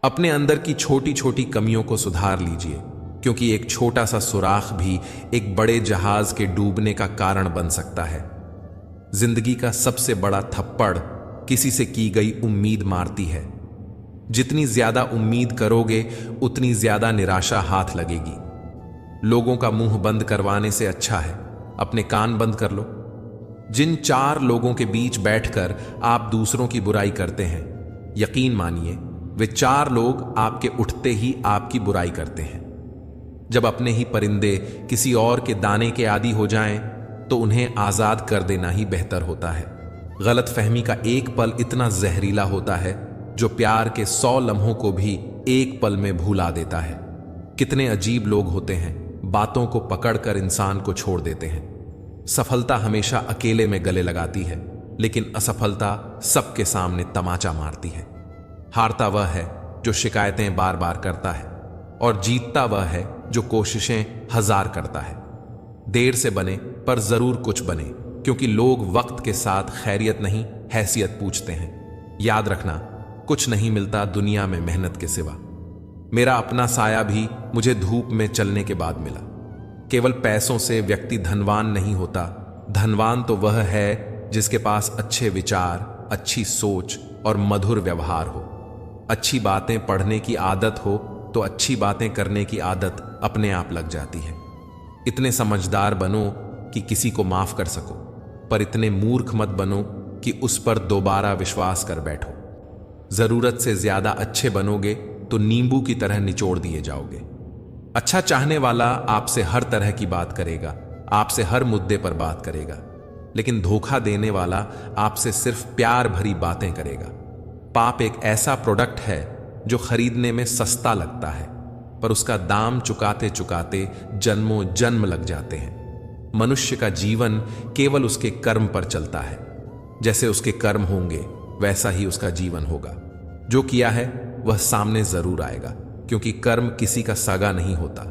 अपने अंदर की छोटी छोटी कमियों को सुधार लीजिए, क्योंकि एक छोटा सा सुराख भी एक बड़े जहाज के डूबने का कारण बन सकता है। जिंदगी का सबसे बड़ा थप्पड़ किसी से की गई उम्मीद मारती है। जितनी ज्यादा उम्मीद करोगे उतनी ज्यादा निराशा हाथ लगेगी। लोगों का मुंह बंद करवाने से अच्छा है अपने कान बंद कर लो। जिन 4 लोगों के बीच बैठकर आप दूसरों की बुराई करते हैं, यकीन मानिए वे 4 लोग आपके उठते ही आपकी बुराई करते हैं। जब अपने ही परिंदे किसी और के दाने के आदी हो जाएं, तो उन्हें आजाद कर देना ही बेहतर होता है। गलतफहमी का एक पल इतना जहरीला होता है जो प्यार के 100 लम्हों को भी एक पल में भुला देता है। कितने अजीब लोग होते हैं, बातों को पकड़कर इंसान को छोड़ देते हैं। सफलता हमेशा अकेले में गले लगाती है, लेकिन असफलता सबके सामने तमाचा मारती है। हारता वह है जो शिकायतें बार बार करता है, और जीतता वह है जो कोशिशें 1000 करता है। देर से बने पर जरूर कुछ बने, क्योंकि लोग वक्त के साथ खैरियत नहीं हैसियत पूछते हैं। याद रखना, कुछ नहीं मिलता दुनिया में मेहनत के सिवा। मेरा अपना साया भी मुझे धूप में चलने के बाद मिला। केवल पैसों से व्यक्ति धनवान नहीं होता। धनवान तो वह है जिसके पास अच्छे विचार, अच्छी सोच और मधुर व्यवहार हो। अच्छी बातें पढ़ने की आदत हो तो अच्छी बातें करने की आदत अपने आप लग जाती है। इतने समझदार बनो कि किसी को माफ कर सको, पर इतने मूर्ख मत बनो कि उस पर दोबारा विश्वास कर बैठो। जरूरत से ज्यादा अच्छे बनोगे तो नींबू की तरह निचोड़ दिए जाओगे। अच्छा चाहने वाला आपसे हर तरह की बात करेगा, आपसे हर मुद्दे पर बात करेगा, लेकिन धोखा देने वाला आपसे सिर्फ प्यार भरी बातें करेगा। पाप एक ऐसा प्रोडक्ट है जो खरीदने में सस्ता लगता है, पर उसका दाम चुकाते चुकाते जन्मों जन्म लग जाते हैं। मनुष्य का जीवन केवल उसके कर्म पर चलता है। जैसे उसके कर्म होंगे वैसा ही उसका जीवन होगा। जो किया है वह सामने जरूर आएगा, क्योंकि कर्म किसी का सगा नहीं होता।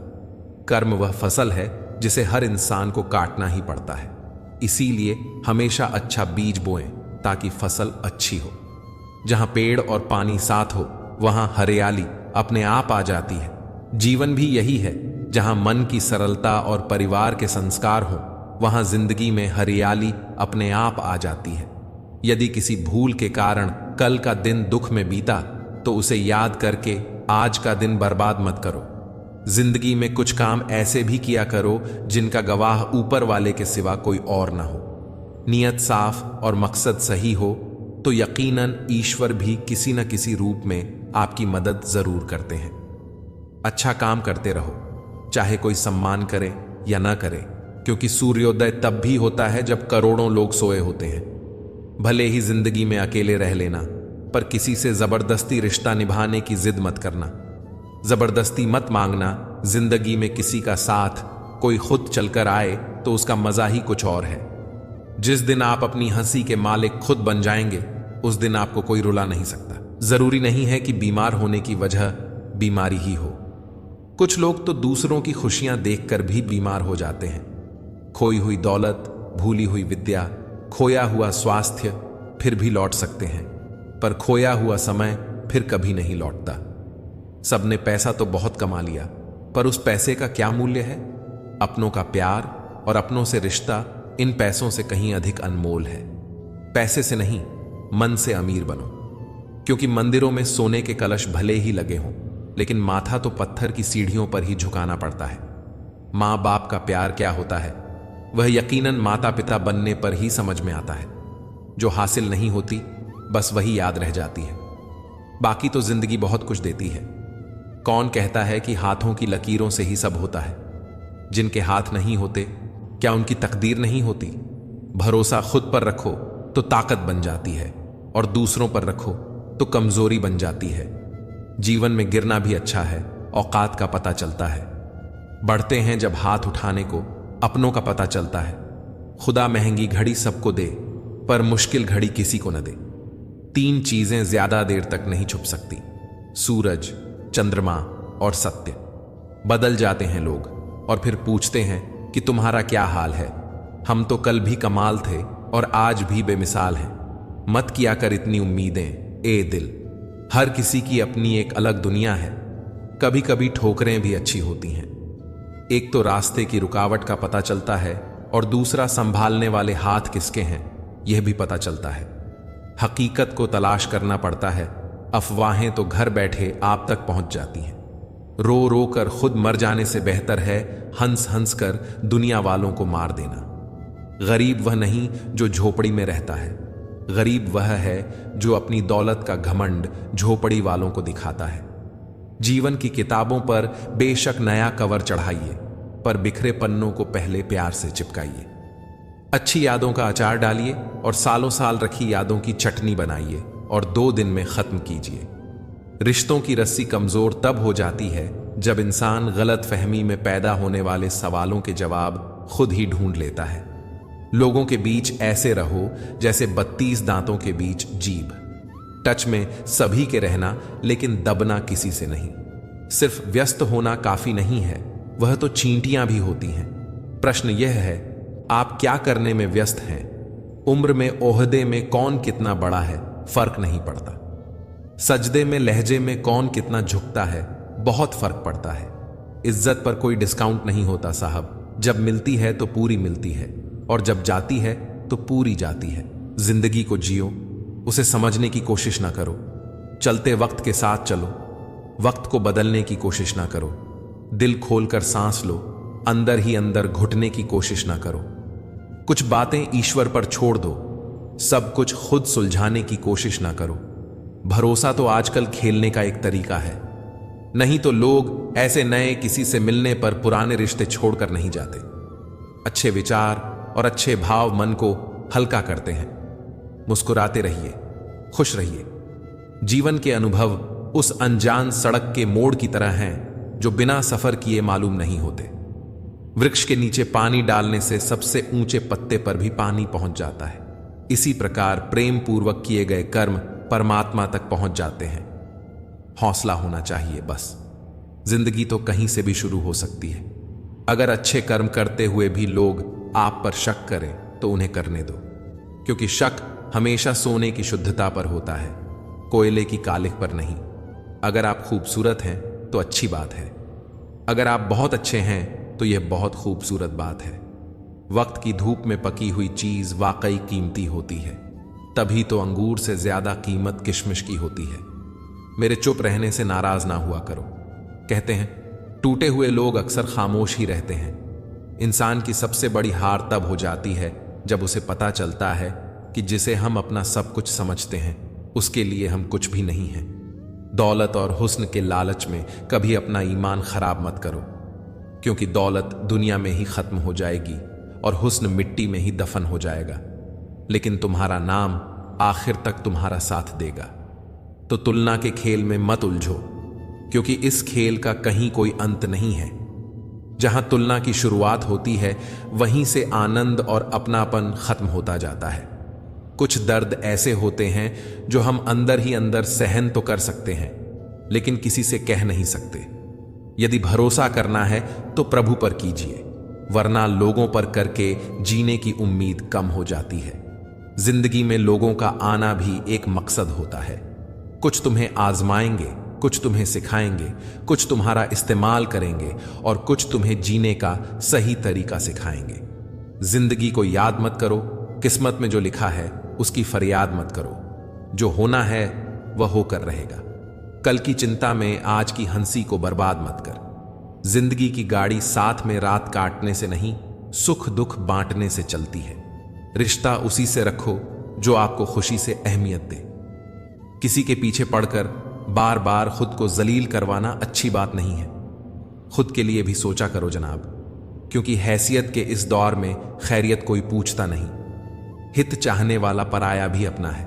कर्म वह फसल है जिसे हर इंसान को काटना ही पड़ता है। इसीलिए हमेशा अच्छा बीज बोएं ताकि फसल अच्छी हो। जहां पेड़ और पानी साथ हो वहां हरियाली अपने आप आ जाती है। जीवन भी यही है, जहां मन की सरलता और परिवार के संस्कार हो वहां जिंदगी में हरियाली अपने आप आ जाती है। यदि किसी भूल के कारण कल का दिन दुख में बीता तो उसे याद करके आज का दिन बर्बाद मत करो। जिंदगी में कुछ काम ऐसे भी किया करो जिनका गवाह ऊपर वाले के सिवा कोई और ना हो। नियत साफ और मकसद सही हो तो यकीनन ईश्वर भी किसी न किसी रूप में आपकी मदद जरूर करते हैं। अच्छा काम करते रहो, चाहे कोई सम्मान करे या ना करे, क्योंकि सूर्योदय तब भी होता है जब करोड़ों लोग सोए होते हैं। भले ही जिंदगी में अकेले रह लेना, पर किसी से जबरदस्ती रिश्ता निभाने की जिद मत करना। जबरदस्ती मत मांगना। जिंदगी में किसी का साथ कोई खुद चलकर आए तो उसका मजा ही कुछ और है। जिस दिन आप अपनी हंसी के मालिक खुद बन जाएंगे, उस दिन आपको कोई रुला नहीं सकता। जरूरी नहीं है कि बीमार होने की वजह बीमारी ही हो। कुछ लोग तो दूसरों की खुशियां देखकर भी बीमार हो जाते हैं। खोई हुई दौलत, भूली हुई विद्या, खोया हुआ स्वास्थ्य फिर भी लौट सकते हैं, पर खोया हुआ समय फिर कभी नहीं लौटता। सबने पैसा तो बहुत कमा लिया, पर उस पैसे का क्या मूल्य है? अपनों का प्यार और अपनों से रिश्ता इन पैसों से कहीं अधिक अनमोल है। पैसे से नहीं, मन से अमीर बनो, क्योंकि मंदिरों में सोने के कलश भले ही लगे हों, लेकिन माथा तो पत्थर की सीढ़ियों पर ही झुकाना पड़ता है। माँ बाप का प्यार क्या होता है, वह यकीनन माता पिता बनने पर ही समझ में आता है। जो हासिल नहीं होती बस वही याद रह जाती है। बाकी तो जिंदगी बहुत कुछ देती है। कौन कहता है कि हाथों की लकीरों से ही सब होता है? जिनके हाथ नहीं होते क्या उनकी तकदीर नहीं होती? भरोसा खुद पर रखो तो ताकत बन जाती है, और दूसरों पर रखो तो कमजोरी बन जाती है। जीवन में गिरना भी अच्छा है, औकात का पता चलता है। बढ़ते हैं जब हाथ उठाने को, अपनों का पता चलता है। खुदा महंगी घड़ी सबको दे, पर मुश्किल घड़ी किसी को न दे। 3 चीजें ज्यादा देर तक नहीं छुप सकती: सूरज, चंद्रमा और सत्य। बदल जाते हैं लोग और फिर पूछते हैं कि तुम्हारा क्या हाल है। हम तो कल भी कमाल थे और आज भी बेमिसाल हैं। मत किया कर इतनी उम्मीदें ए दिल। हर किसी की अपनी एक अलग दुनिया है। कभी कभी ठोकरें भी अच्छी होती हैं। एक तो रास्ते की रुकावट का पता चलता है और दूसरा संभालने वाले हाथ किसके हैं यह भी पता चलता है। हकीकत को तलाश करना पड़ता है, अफवाहें तो घर बैठे आप तक पहुंच जाती हैं। रो रो कर खुद मर जाने से बेहतर है हंस हंस कर दुनिया वालों को मार देना। गरीब वह नहीं जो झोपड़ी में रहता है, गरीब वह है जो अपनी दौलत का घमंड झोपड़ी वालों को दिखाता है। जीवन की किताबों पर बेशक नया कवर चढ़ाइए, पर बिखरे पन्नों को पहले प्यार से चिपकाइए। अच्छी यादों का अचार डालिए और सालों साल रखी यादों की चटनी बनाइए और 2 दिन में खत्म कीजिए। रिश्तों की रस्सी कमजोर तब हो जाती है जब इंसान गलत फहमी में पैदा होने वाले सवालों के जवाब खुद ही ढूंढ लेता है। लोगों के बीच ऐसे रहो जैसे 32 दांतों के बीच जीभ। टच में सभी के रहना लेकिन दबना किसी से नहीं। सिर्फ व्यस्त होना काफी नहीं है, वह तो चींटियां भी होती हैं। प्रश्न यह है, आप क्या करने में व्यस्त हैं? उम्र में ओहदे में कौन कितना बड़ा है फर्क नहीं पड़ता। सजदे में लहजे में कौन कितना झुकता है बहुत फर्क पड़ता है। इज्जत पर कोई डिस्काउंट नहीं होता साहब, जब मिलती है तो पूरी मिलती है और जब जाती है तो पूरी जाती है। जिंदगी को जियो, उसे समझने की कोशिश ना करो। चलते वक्त के साथ चलो, वक्त को बदलने की कोशिश ना करो। दिल खोलकर सांस लो, अंदर ही अंदर घुटने की कोशिश ना करो। कुछ बातें ईश्वर पर छोड़ दो, सब कुछ खुद सुलझाने की कोशिश ना करो। भरोसा तो आजकल खेलने का एक तरीका है, नहीं तो लोग ऐसे नए किसी से मिलने पर पुराने रिश्ते छोड़कर नहीं जाते। अच्छे विचार और अच्छे भाव मन को हल्का करते हैं। मुस्कुराते रहिए, खुश रहिए। जीवन के अनुभव उस अनजान सड़क के मोड़ की तरह हैं जो बिना सफर किए मालूम नहीं होते। वृक्ष के नीचे पानी डालने से सबसे ऊंचे पत्ते पर भी पानी पहुंच जाता है। इसी प्रकार प्रेम पूर्वक किए गए कर्म परमात्मा तक पहुंच जाते हैं। हौसला होना चाहिए बस। जिंदगी तो कहीं से भी शुरू हो सकती है। अगर अच्छे कर्म करते हुए भी लोग आप पर शक करें तो उन्हें करने दो, क्योंकि शक हमेशा सोने की शुद्धता पर होता है, कोयले की कालिख पर नहीं। अगर आप खूबसूरत हैं तो अच्छी बात है, अगर आप बहुत अच्छे हैं तो यह बहुत खूबसूरत बात है। वक्त की धूप में पकी हुई चीज वाकई कीमती होती है, तभी तो अंगूर से ज्यादा कीमत किशमिश की होती है। मेरे चुप रहने से नाराज ना हुआ करो। कहते हैं टूटे हुए लोग अक्सर खामोश ही रहते हैं। इंसान की सबसे बड़ी हार तब हो जाती है जब उसे पता चलता है कि जिसे हम अपना सब कुछ समझते हैं उसके लिए हम कुछ भी नहीं हैं। दौलत और हुस्न के लालच में कभी अपना ईमान खराब मत करो, क्योंकि दौलत दुनिया में ही खत्म हो जाएगी और हुस्न मिट्टी में ही दफन हो जाएगा, लेकिन तुम्हारा नाम आखिर तक तुम्हारा साथ देगा। तो तुलना के खेल में मत उलझो, क्योंकि इस खेल का कहीं कोई अंत नहीं है। जहां तुलना की शुरुआत होती है वहीं से आनंद और अपनापन खत्म होता जाता है। कुछ दर्द ऐसे होते हैं जो हम अंदर ही अंदर सहन तो कर सकते हैं, लेकिन किसी से कह नहीं सकते। यदि भरोसा करना है तो प्रभु पर कीजिए, वरना लोगों पर करके जीने की उम्मीद कम हो जाती है। जिंदगी में लोगों का आना भी एक मकसद होता है। कुछ तुम्हें आजमाएंगे, कुछ तुम्हें सिखाएंगे, कुछ तुम्हारा इस्तेमाल करेंगे और कुछ तुम्हें जीने का सही तरीका सिखाएंगे। जिंदगी को याद मत करो, किस्मत में जो लिखा है उसकी फरियाद मत करो। जो होना है वह होकर रहेगा। कल की चिंता में आज की हंसी को बर्बाद मत कर। जिंदगी की गाड़ी साथ में रात काटने से नहीं, सुख दुख बांटने से चलती है। रिश्ता उसी से रखो जो आपको खुशी से अहमियत दे। किसी के पीछे पड़कर बार बार खुद को जलील करवाना अच्छी बात नहीं है। खुद के लिए भी सोचा करो जनाब, क्योंकि हैसियत के इस दौर में खैरियत कोई पूछता नहीं। हित चाहने वाला पराया भी अपना है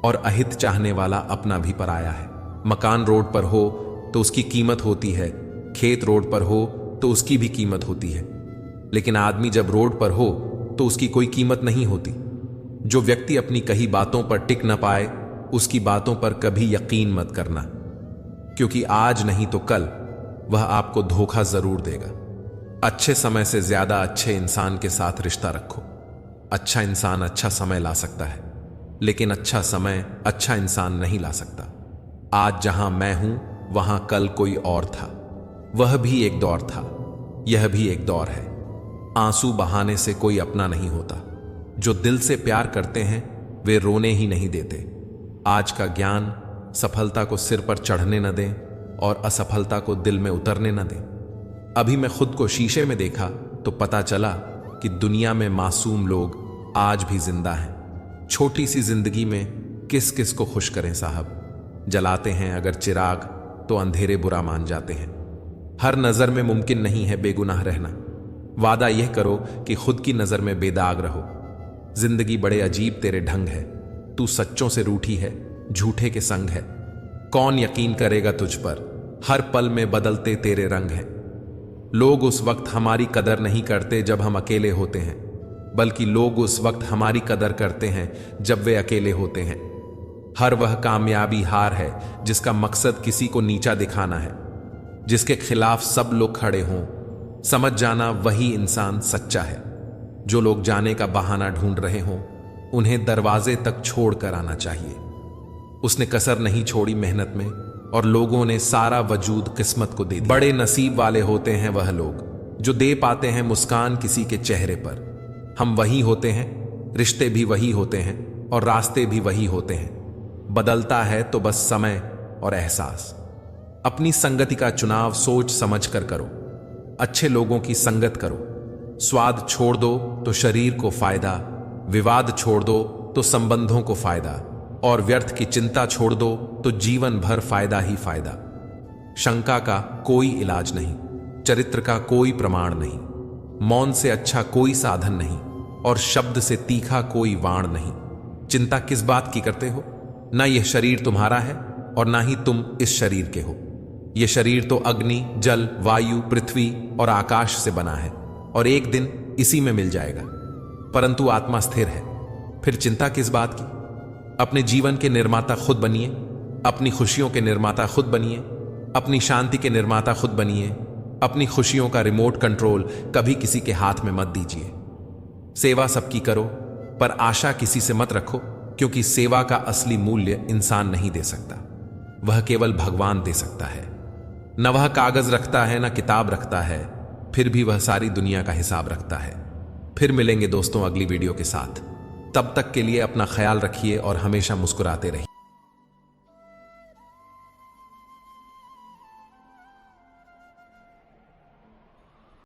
और अहित चाहने वाला अपना भी पराया है। मकान रोड पर हो तो उसकी कीमत होती है, खेत रोड पर हो तो उसकी भी कीमत होती है, लेकिन आदमी जब रोड पर हो तो उसकी कोई कीमत नहीं होती। जो व्यक्ति अपनी कही बातों पर टिक न पाए उसकी बातों पर कभी यकीन मत करना, क्योंकि आज नहीं तो कल वह आपको धोखा जरूर देगा। अच्छे समय से ज्यादा अच्छे इंसान के साथ रिश्ता रखो। अच्छा इंसान अच्छा समय ला सकता है, लेकिन अच्छा समय अच्छा इंसान नहीं ला सकता। आज जहां मैं हूं वहां कल कोई और था। वह भी एक दौर था, यह भी एक दौर है। आंसू बहाने से कोई अपना नहीं होता। जो दिल से प्यार करते हैं वे रोने ही नहीं देते। आज का ज्ञान सफलता को सिर पर चढ़ने न दें और असफलता को दिल में उतरने न दें। अभी मैं खुद को शीशे में देखा तो पता चला कि दुनिया में मासूम लोग आज भी जिंदा हैं। छोटी सी जिंदगी में किस किस को खुश करें साहब। जलाते हैं अगर चिराग तो अंधेरे बुरा मान जाते हैं। हर नजर में मुमकिन नहीं है बेगुनाह रहना। वादा यह करो कि खुद की नजर में बेदाग रहो। जिंदगी बड़े अजीब तेरे ढंग है। तू सच्चों से रूठी है, झूठे के संग है। कौन यकीन करेगा तुझ पर, हर पल में बदलते तेरे रंग हैं। लोग उस वक्त हमारी कदर नहीं करते जब हम अकेले होते हैं, बल्कि लोग उस वक्त हमारी कदर करते हैं जब वे अकेले होते हैं। हर वह कामयाबी हार है जिसका मकसद किसी को नीचा दिखाना है, जिसके खिलाफ सब लोग खड़े हों। समझ जाना वही इंसान सच्चा है। जो लोग जाने का बहाना ढूंढ रहे हों उन्हें दरवाजे तक छोड़ कर आना चाहिए। उसने कसर नहीं छोड़ी मेहनत में और लोगों ने सारा वजूद किस्मत को दे दिया। बड़े नसीब वाले होते हैं वह लोग जो दे पाते हैं मुस्कान किसी के चेहरे पर। हम वही होते हैं, रिश्ते भी वही होते हैं और रास्ते भी वही होते हैं। बदलता है तो बस समय और एहसास। अपनी संगति का चुनाव सोच समझ कर करो। अच्छे लोगों की संगत करो। स्वाद छोड़ दो तो शरीर को फायदा, विवाद छोड़ दो तो संबंधों को फायदा, और व्यर्थ की चिंता छोड़ दो तो जीवन भर फायदा ही फायदा। शंका का कोई इलाज नहीं, चरित्र का कोई प्रमाण नहीं, मौन से अच्छा कोई साधन नहीं और शब्द से तीखा कोई वाण नहीं। चिंता किस बात की करते हो? ना यह शरीर तुम्हारा है और ना ही तुम इस शरीर के हो। यह शरीर तो अग्नि, जल, वायु, पृथ्वी और आकाश से बना है और एक दिन इसी में मिल जाएगा। परंतु आत्मा स्थिर है, फिर चिंता किस बात की? अपने जीवन के निर्माता खुद बनिए, अपनी खुशियों के निर्माता खुद बनिए, अपनी शांति के निर्माता खुद बनिए। अपनी खुशियों का रिमोट कंट्रोल कभी किसी के हाथ में मत दीजिए। सेवा सबकी करो पर आशा किसी से मत रखो, क्योंकि सेवा का असली मूल्य इंसान नहीं दे सकता, वह केवल भगवान दे सकता है। न वह कागज रखता है न किताब रखता है, फिर भी वह सारी दुनिया का हिसाब रखता है। फिर मिलेंगे दोस्तों अगली वीडियो के साथ। तब तक के लिए अपना ख्याल रखिए और हमेशा मुस्कुराते रहिए।